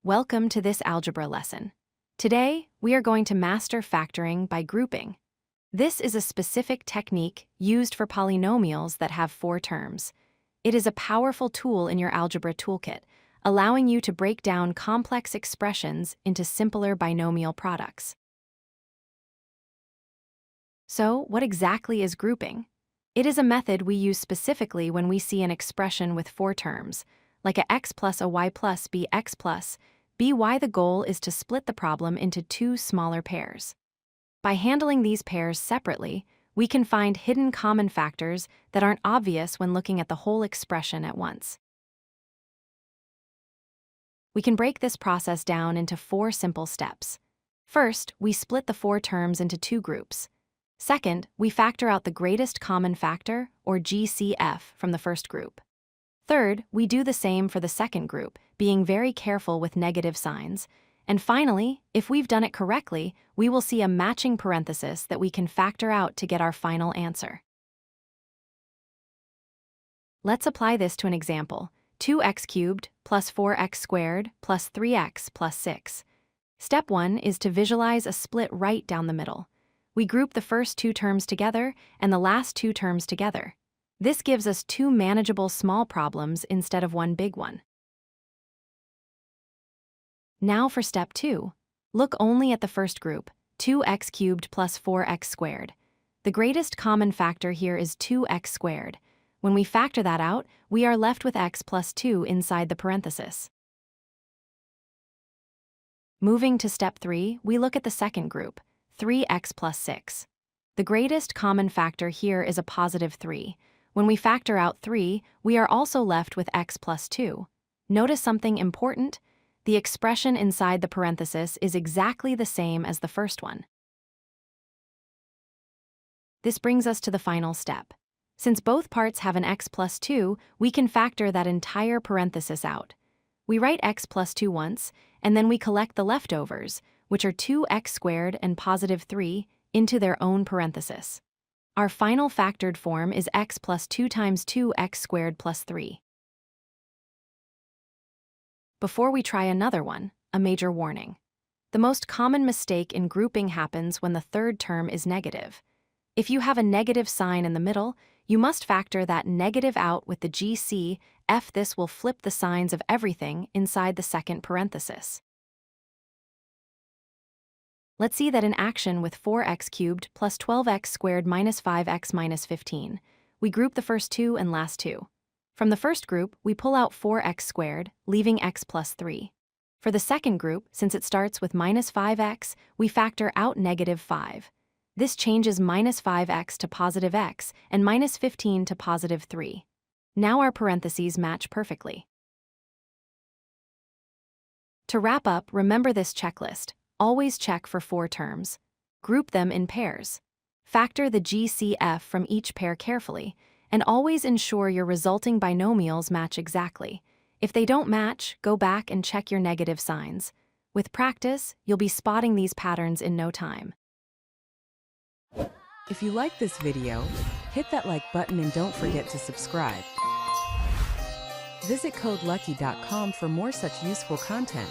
Welcome to this algebra lesson. Today, we are going to master factoring by grouping. This is a specific technique used for polynomials that have 4 terms. It is a powerful tool in your algebra toolkit, allowing you to break down complex expressions into simpler binomial products. So, what exactly is grouping? It is a method we use specifically when we see an expression with 4 terms, like a x plus a y plus bx plus by. The goal is to split the problem into 2 smaller pairs. By handling these pairs separately, we can find hidden common factors that aren't obvious when looking at the whole expression at once. We can break this process down into 4 simple steps. First, we split the 4 terms into 2 groups. Second, we factor out the greatest common factor, or GCF, from the first group. Third, we do the same for the second group, being very careful with negative signs. And finally, if we've done it correctly, we will see a matching parenthesis that we can factor out to get our final answer. Let's apply this to an example: 2x cubed plus 4x squared plus 3x plus 6. Step 1 is to visualize a split right down the middle. We group the first 2 terms together and the last 2 terms together. This gives us 2 manageable small problems instead of one big one. Now for step 2. Look only at the first group, 2x cubed plus 4x squared. The greatest common factor here is 2x squared. When we factor that out, we are left with x plus 2 inside the parenthesis. Moving to step 3, we look at the second group, 3x plus 6. The greatest common factor here is a positive 3. When we factor out 3, we are also left with x plus 2. Notice something important? The expression inside the parenthesis is exactly the same as the first one. This brings us to the final step. Since both parts have an x plus 2, we can factor that entire parenthesis out. We write x plus 2 once, and then we collect the leftovers, which are 2x squared and positive 3, into their own parenthesis. Our final factored form is x plus 2 times 2x squared plus 3. Before we try another one, a major warning. The most common mistake in grouping happens when the third term is negative. If you have a negative sign in the middle, you must factor that negative out with the GCF. This will flip the signs of everything inside the second parenthesis. Let's see that in action with 4x cubed plus 12x squared minus 5x minus 15. We group the first 2 and last 2. From the first group, we pull out 4x squared, leaving x plus 3. For the second group, since it starts with minus 5x, we factor out negative 5. This changes minus 5x to positive x and minus 15 to positive 3. Now our parentheses match perfectly. To wrap up, remember this checklist. Always check for 4 terms. Group them in pairs. Factor the GCF from each pair carefully, and always ensure your resulting binomials match exactly. If they don't match, go back and check your negative signs. With practice, you'll be spotting these patterns in no time. If you like this video, hit that like button and don't forget to subscribe. Visit codelucky.com for more such useful content.